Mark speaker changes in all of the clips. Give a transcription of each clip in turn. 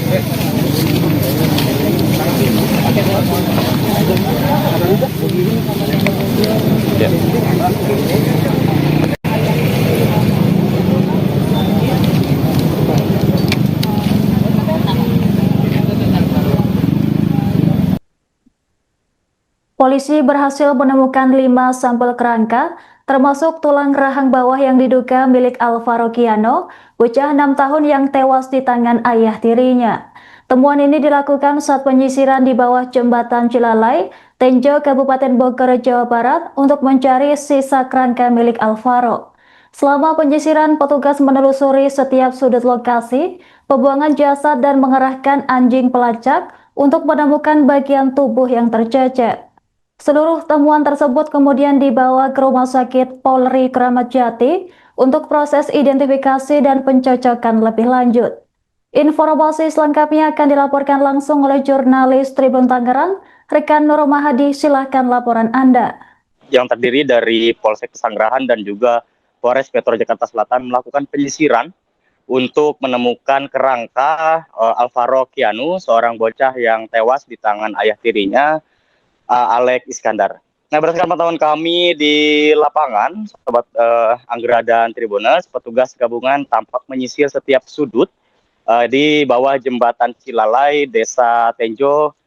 Speaker 1: Ya.
Speaker 2: Polisi berhasil menemukan 5 sampel kerangka, termasuk tulang rahang bawah yang diduga milik Alvaro Kiano, bocah 6 tahun yang tewas di tangan ayah tirinya. Temuan ini dilakukan saat penyisiran di bawah jembatan Cilalai, Tenjo, Kabupaten Bogor, Jawa Barat untuk mencari sisa kerangka milik Alvaro. Selama penyisiran, petugas menelusuri setiap sudut lokasi, pembuangan jasad dan mengerahkan anjing pelacak untuk menemukan bagian tubuh yang tercecer. Seluruh temuan tersebut kemudian dibawa ke Rumah Sakit Polri Kramat Jati untuk proses identifikasi dan pencocokan lebih lanjut. Informasi selengkapnya akan dilaporkan langsung oleh jurnalis Tribun Tangerang, rekan Nur Mahadi. Silahkan laporan Anda.
Speaker 3: Yang terdiri dari Polsek Pesanggerahan dan juga Polres Metro Jakarta Selatan melakukan penyisiran untuk menemukan kerangka Alvaro Kiano, seorang bocah yang tewas di tangan ayah tirinya, Alex Iskandar. Nah, berdasarkan pantauan kami di lapangan, sobat Anggera dan Tribuners, petugas gabungan tampak menyisir setiap sudut di bawah jembatan Cilalai, Desa Tenjo,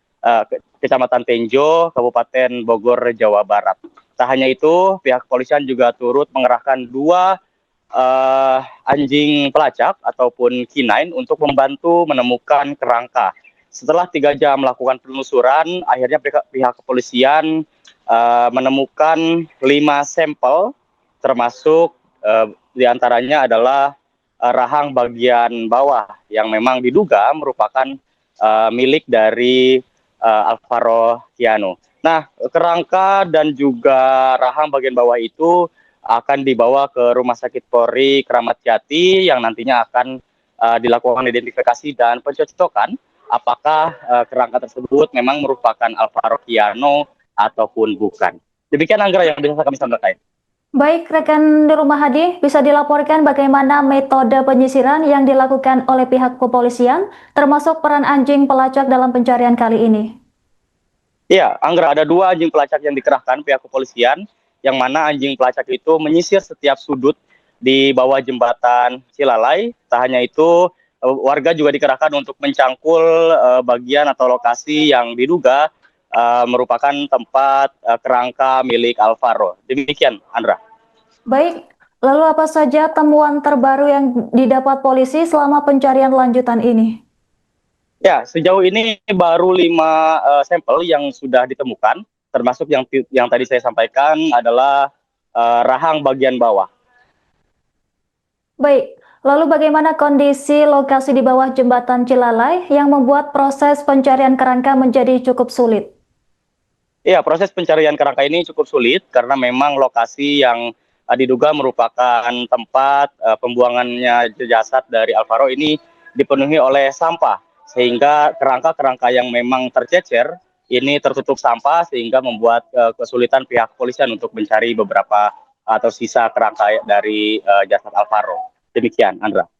Speaker 3: Kecamatan Tenjo, Kabupaten Bogor, Jawa Barat. Tak hanya itu, pihak kepolisian juga turut mengerahkan 2 anjing pelacak ataupun K9 untuk membantu menemukan kerangka. Setelah 3 jam melakukan penelusuran, akhirnya pihak kepolisian menemukan 5 sampel, termasuk diantaranya adalah rahang bagian bawah yang memang diduga merupakan milik dari Alvaro Kiano. Nah, kerangka dan juga rahang bagian bawah itu akan dibawa ke Rumah Sakit Polri Kramat Jati yang nantinya akan dilakukan identifikasi dan pencocokan apakah kerangka tersebut memang merupakan Alvaro Kiano ataupun bukan. Demikian Anggera yang bisa kami sampaikan.
Speaker 2: Baik, rekan di Rumah Hadi, bisa dilaporkan bagaimana metode penyisiran yang dilakukan oleh pihak kepolisian, termasuk peran anjing pelacak dalam pencarian kali ini?
Speaker 3: Iya, Anggera, ada 2 anjing pelacak yang dikerahkan pihak kepolisian, yang mana anjing pelacak itu menyisir setiap sudut di bawah jembatan Cilalai. Tak hanya itu, warga juga dikerahkan untuk mencangkul bagian atau lokasi yang diduga merupakan tempat kerangka milik Alvaro. Demikian, Andra.
Speaker 2: Baik, lalu apa saja temuan terbaru yang didapat polisi selama pencarian lanjutan ini?
Speaker 3: Ya, sejauh ini baru 5 sampel yang sudah ditemukan, termasuk yang tadi saya sampaikan adalah rahang bagian bawah.
Speaker 2: Baik, lalu bagaimana kondisi lokasi di bawah jembatan Cilalai yang membuat proses pencarian kerangka menjadi cukup sulit?
Speaker 3: Iya, proses pencarian kerangka ini cukup sulit karena memang lokasi yang diduga merupakan tempat pembuangannya jasad dari Alvaro ini dipenuhi oleh sampah, sehingga kerangka-kerangka yang memang tercecer ini tertutup sampah sehingga membuat kesulitan pihak kepolisian untuk mencari beberapa atau sisa kerangka dari jasad Alvaro. Demikian, Andra.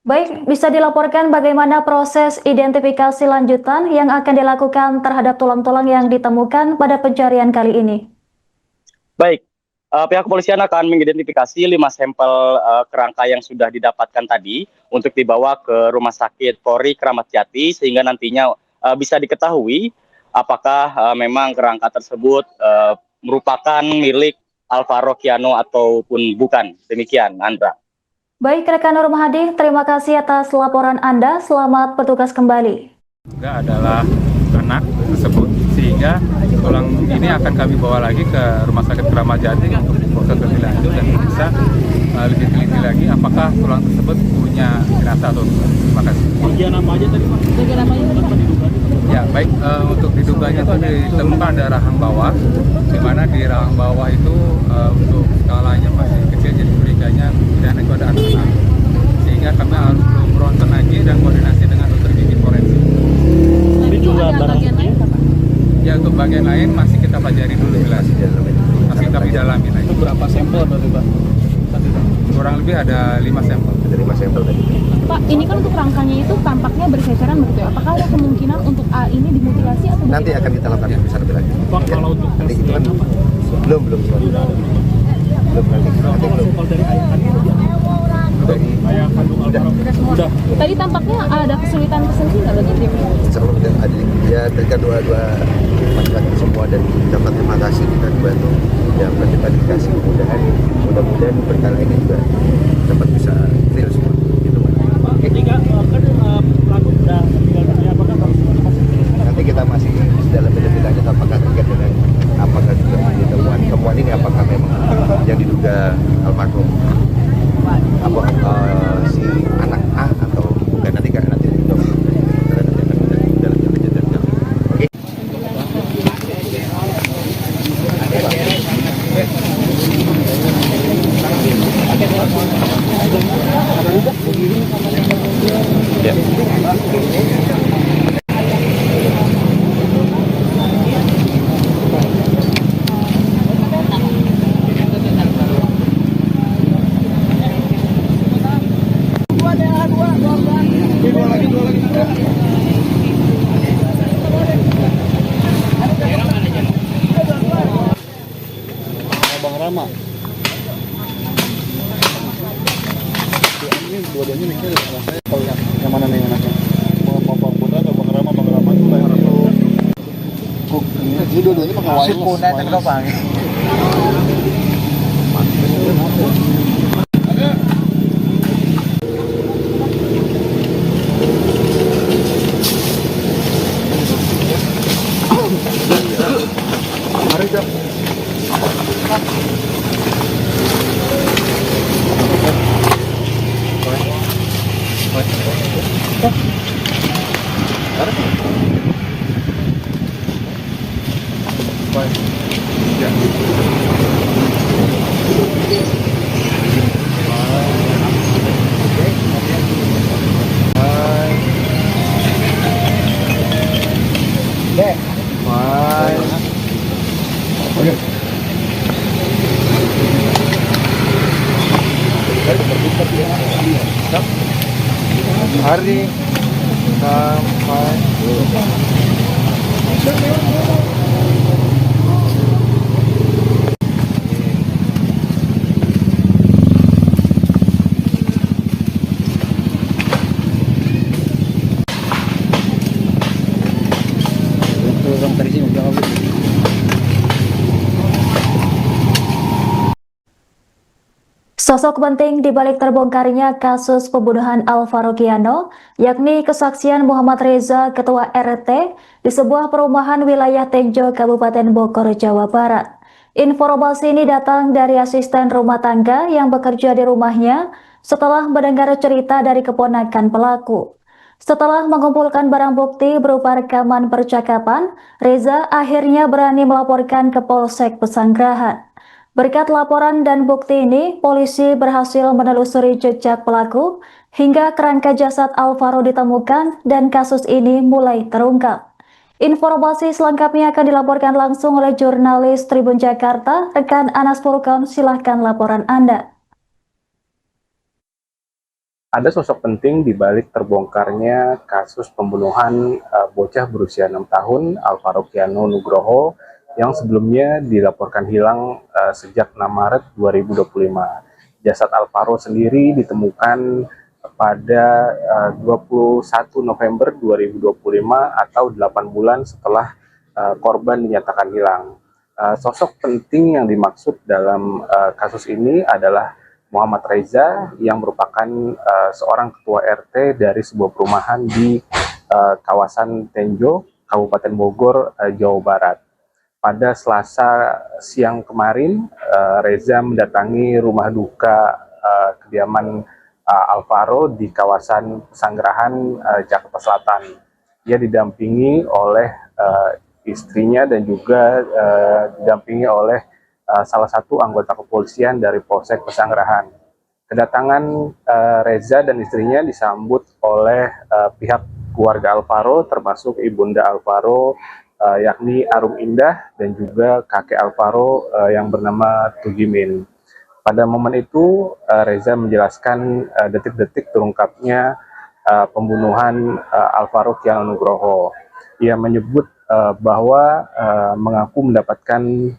Speaker 2: Baik, bisa dilaporkan bagaimana proses identifikasi lanjutan yang akan dilakukan terhadap tulang-tulang yang ditemukan pada pencarian kali ini?
Speaker 3: Baik, pihak kepolisian akan mengidentifikasi 5 sampel kerangka yang sudah didapatkan tadi untuk dibawa ke Rumah Sakit Polri Kramat Jati sehingga nantinya bisa diketahui apakah memang kerangka tersebut merupakan milik Alvaro Kiano ataupun bukan. Demikian, Andra.
Speaker 2: Baik, rekan Nur Mahadi, terima kasih atas laporan Anda. Selamat bertugas kembali.
Speaker 4: Juga adalah anak tersebut, sehingga tulang ini akan kami bawa lagi ke Rumah Sakit Kramat Jati untuk proses lebih lanjut dan bisa lebih teliti lagi apakah tulang tersebut punya jenazah atau tidak. Terima kasih.
Speaker 1: Bagian apa aja tadi Pak? Bagian apa aja?
Speaker 4: Ya, baik, untuk diduganya itu ditemukan ada rahang bawah, di mana di rahang bawah itu untuk skalanya masih kecil, jadi curiganya tidak itu ada anak-anak, sehingga kami harus berontak lagi dan koordinasi dengan dokter gigi forensik.
Speaker 1: Ini juga barang bukti?
Speaker 4: Ya, untuk bagian lain masih kita pelajari dulu jelas, masih kami dalami lagi.
Speaker 1: Itu berapa sampel berarti Pak?
Speaker 4: Kurang lebih ada 5 sampel.
Speaker 5: stempel tadi.
Speaker 6: Pak, ini kan untuk rangkanya itu tampaknya berceceran begitu ya. Apakah ada kemungkinan untuk A ini dimutilasi atau
Speaker 5: Nanti akan kita lakukan pemeriksaan lebih lanjut.
Speaker 1: Pak, kalau untuk
Speaker 5: Nanti
Speaker 1: tes
Speaker 5: itu kan
Speaker 1: DNA, Pak,
Speaker 5: belum belum nanti belum.
Speaker 1: kalau dari ayah kandung
Speaker 5: Dari
Speaker 1: ayah kandung Alvaro udah.
Speaker 6: tadi tampaknya ada kesulitan tersendiri nggak bagi tim?
Speaker 5: insya Allah ada ya terikat dua masyarakat semua dan dapat terima kasih kita dibantu ya klarifikasi mudah-mudahan perkara ini juga dapat bisa clear semua gitu Mas.
Speaker 1: Ketika kan pelaku udah meninggal dunia, apakah
Speaker 5: Nanti kita masih dalam penelitiannya apakah terkait dengan apakah juga temuan ini apakah memang yang diduga almarhum si anak A atau bukan nanti dok dalam penelitian. Oke.
Speaker 1: Bang Rama? Ini dua-duanya mikir rasanya kalau yang mana nih anaknya? Mau Bang Putra atau Bang Rama? Bang Rama itu lahir itu kok ini dua-duanya pakai wireless.
Speaker 5: Hari sampai
Speaker 2: Sosok penting di balik terbongkarnya kasus pembunuhan Alvaro Kiano, yakni kesaksian Muhammad Reza, Ketua RT, di sebuah perumahan wilayah Tenjo, Kabupaten Bogor, Jawa Barat. Informasi ini datang dari asisten rumah tangga yang bekerja di rumahnya setelah mendengar cerita dari keponakan pelaku. Setelah mengumpulkan barang bukti berupa rekaman percakapan, Reza akhirnya berani melaporkan ke Polsek Pesanggerahan. Berkat laporan dan bukti ini, polisi berhasil menelusuri jejak pelaku hingga kerangka jasad Alvaro ditemukan dan kasus ini mulai terungkap. Informasi selengkapnya akan dilaporkan langsung oleh jurnalis Tribun Jakarta, rekan Anas Furqon. Silahkan laporan Anda.
Speaker 7: Ada sosok penting di balik terbongkarnya kasus pembunuhan bocah berusia 6 tahun, Alvaro Kiano Nugroho, yang sebelumnya dilaporkan hilang sejak 6 Maret 2025. Jasad Alvaro sendiri ditemukan pada 21 November 2025 atau 8 bulan setelah korban dinyatakan hilang. Sosok penting yang dimaksud dalam kasus ini adalah Muhammad Reza yang merupakan seorang ketua RT dari sebuah perumahan di kawasan Tenjo, Kabupaten Bogor, Jawa Barat. Pada Selasa siang kemarin, Reza mendatangi rumah duka kediaman Alvaro di kawasan Pesanggerahan, Jakarta Selatan. Ia didampingi oleh istrinya dan juga didampingi oleh salah satu anggota kepolisian dari Polsek Pesanggerahan. Kedatangan Reza dan istrinya disambut oleh pihak keluarga Alvaro, termasuk ibunda Alvaro, yakni Arum Indah, dan juga kakek Alvaro yang bernama Tugimin. Pada momen itu Reza menjelaskan detik-detik terungkapnya pembunuhan Alvaro Kiano Nugroho. Ia menyebut bahwa mengaku mendapatkan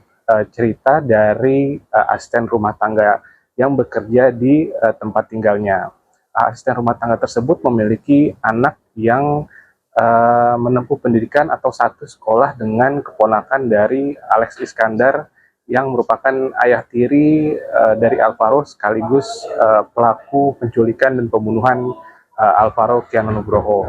Speaker 7: cerita dari asisten rumah tangga yang bekerja di tempat tinggalnya. Asisten rumah tangga tersebut memiliki anak yang menempuh pendidikan atau satu sekolah dengan keponakan dari Alex Iskandar yang merupakan ayah tiri dari Alvaro sekaligus pelaku penculikan dan pembunuhan Alvaro Kiano Nugroho.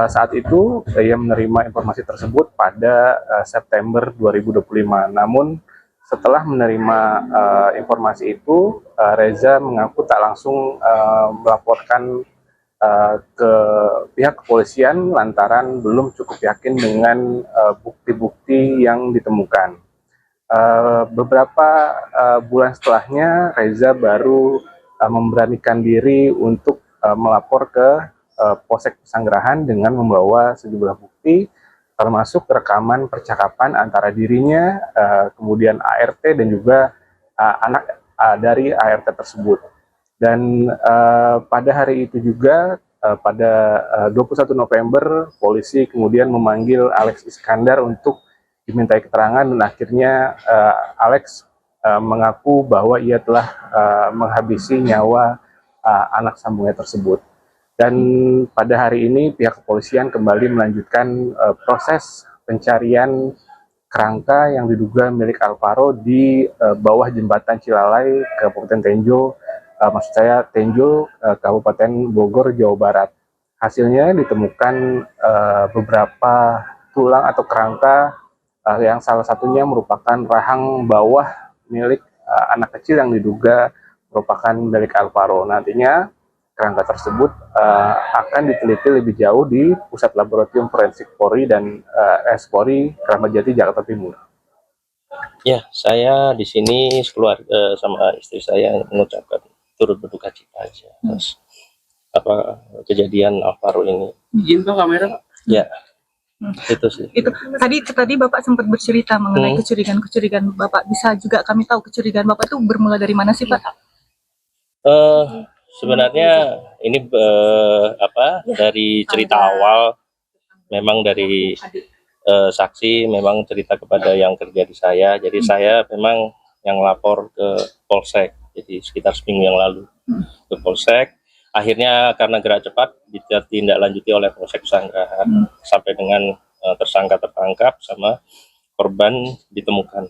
Speaker 7: Saat itu ia menerima informasi tersebut pada September 2025. Namun setelah menerima informasi itu, Reza mengaku tak langsung melaporkan ke pihak kepolisian lantaran belum cukup yakin dengan bukti-bukti yang ditemukan. Beberapa bulan setelahnya, Reza baru memberanikan diri untuk melapor ke Polsek Pesanggerahan dengan membawa sejumlah bukti, termasuk rekaman percakapan antara dirinya, kemudian ART dan juga anak dari ART tersebut. Dan pada hari itu juga, pada 21 November, polisi kemudian memanggil Alex Iskandar untuk dimintai keterangan, dan akhirnya Alex mengaku bahwa ia telah menghabisi nyawa anak sambungnya tersebut. Dan pada hari ini pihak kepolisian kembali melanjutkan proses pencarian kerangka yang diduga milik Alvaro di bawah jembatan Cilalai, Kabupaten Tenjo, maksud saya Tenjo, Kabupaten Bogor, Jawa Barat. Hasilnya ditemukan beberapa tulang atau kerangka yang salah satunya merupakan rahang bawah milik anak kecil yang diduga merupakan milik Alvaro. Nantinya kerangka tersebut akan diteliti lebih jauh di Pusat Laboratorium Forensik Polri dan Polri Kramat Jati, Jakarta Timur.
Speaker 8: Ya, saya di sini sekeluarga sama istri saya mengucapkan turut berduka cita aja atas kejadian Alvaro ini.
Speaker 9: Izin Pak kamera Pak.
Speaker 8: Ya. Itu sih.
Speaker 9: Itu tadi Bapak sempat bercerita mengenai kecurigaan Bapak. Bisa juga kami tahu kecurigaan Bapak itu bermula dari mana sih Pak?
Speaker 8: Sebenarnya ini dari cerita awal, memang dari saksi memang cerita kepada yang kerja di saya. Jadi saya memang yang lapor ke Polsek. Jadi sekitar seminggu yang lalu ke Polsek. Akhirnya karena gerak cepat ditindaklanjuti oleh Polsek Pesanggerahan sampai dengan tersangka tertangkap sama korban ditemukan.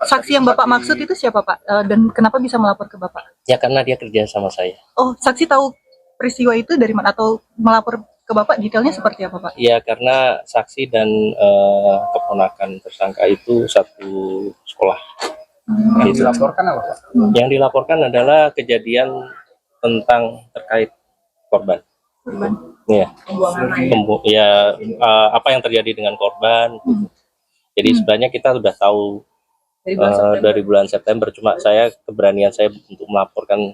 Speaker 9: Saksi yang Bapak maksud itu siapa Pak? Dan kenapa bisa melapor ke Bapak?
Speaker 8: Ya karena dia kerja sama saya.
Speaker 9: Oh, saksi tahu peristiwa itu dari mana atau melapor ke Bapak detailnya seperti apa Pak?
Speaker 8: Ya karena saksi dan keponakan tersangka itu satu sekolah.
Speaker 7: Yang dilaporkan apa Pak?
Speaker 8: Yang dilaporkan adalah kejadian tentang terkait korban. Ya, apa yang terjadi dengan korban. Jadi sebenarnya kita sudah tahu dari bulan September, cuma keberanian saya untuk melaporkan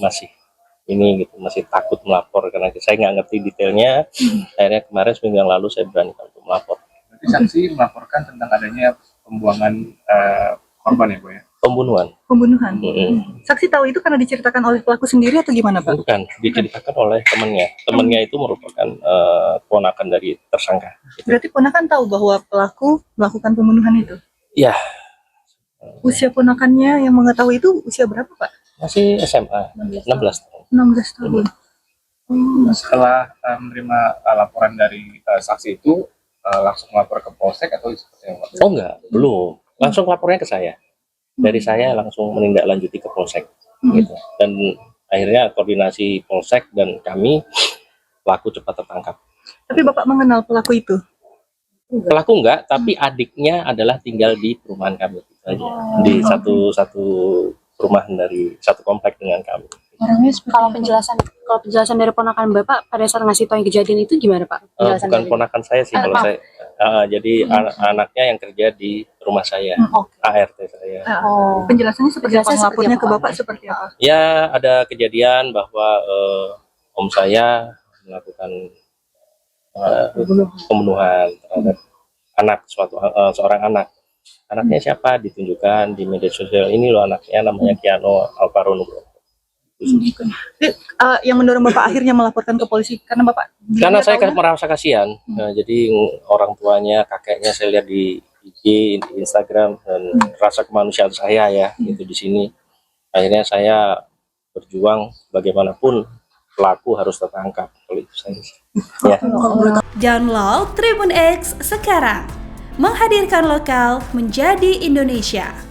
Speaker 8: masih takut melapor karena saya nggak ngerti detailnya. Akhirnya kemarin seminggu yang lalu saya beranikan untuk melapor.
Speaker 7: Jadi saksi melaporkan tentang adanya pembuangan korban ya Bu ya?
Speaker 8: Pembunuhan.
Speaker 9: Saksi tahu itu karena diceritakan oleh pelaku sendiri atau gimana Pak?
Speaker 8: Bukan, diceritakan oleh temannya. Temannya itu merupakan ponakan dari tersangka.
Speaker 9: Berarti ponakan tahu bahwa pelaku melakukan pembunuhan itu?
Speaker 8: Ya.
Speaker 9: Usia ponakannya yang mengetahui itu usia berapa Pak?
Speaker 8: Masih SMA, 16 tahun.
Speaker 9: 16 tahun.
Speaker 7: Setelah menerima laporan dari saksi itu, langsung melapor ke Polsek atau seperti apa?
Speaker 8: Oh enggak, belum. Langsung lapornya ke saya. Dari saya langsung menindaklanjuti ke Polsek. Gitu. Dan akhirnya koordinasi Polsek dan kami, pelaku cepat tertangkap.
Speaker 9: Tapi Bapak mengenal pelaku itu?
Speaker 8: Pelaku enggak, tapi adiknya adalah tinggal di perumahan kami. Di satu perumahan dari satu komplek dengan kami.
Speaker 6: Kalau penjelasan dari ponakan Bapak pada saat ngasih tahu yang kejadian itu gimana Pak?
Speaker 8: Bukan ponakan saya sih kalau saya. Jadi anaknya yang kerja di rumah saya, ART saya.
Speaker 9: Penjelasannya seperti apa? Lapornya ke Bapak seperti apa?
Speaker 8: Ya ada kejadian bahwa om saya melakukan pembunuhan terhadap seorang anak. Anaknya siapa? Ditunjukkan di media sosial, ini loh anaknya, namanya Kiano Alvaro Nugroho.
Speaker 9: Yang mendorong Bapak akhirnya melaporkan ke polisi karena Bapak
Speaker 8: Karena saya
Speaker 9: tahu,
Speaker 8: merasa kasihan. Nah, jadi orang tuanya, kakeknya saya lihat di IG, di Instagram, dan rasa kemanusiaan saya ya itu di sini. Akhirnya saya berjuang bagaimanapun pelaku harus tertangkap. Kalau itu saya. Ya.
Speaker 10: Download Tribun X sekarang. Menghadirkan lokal menjadi Indonesia.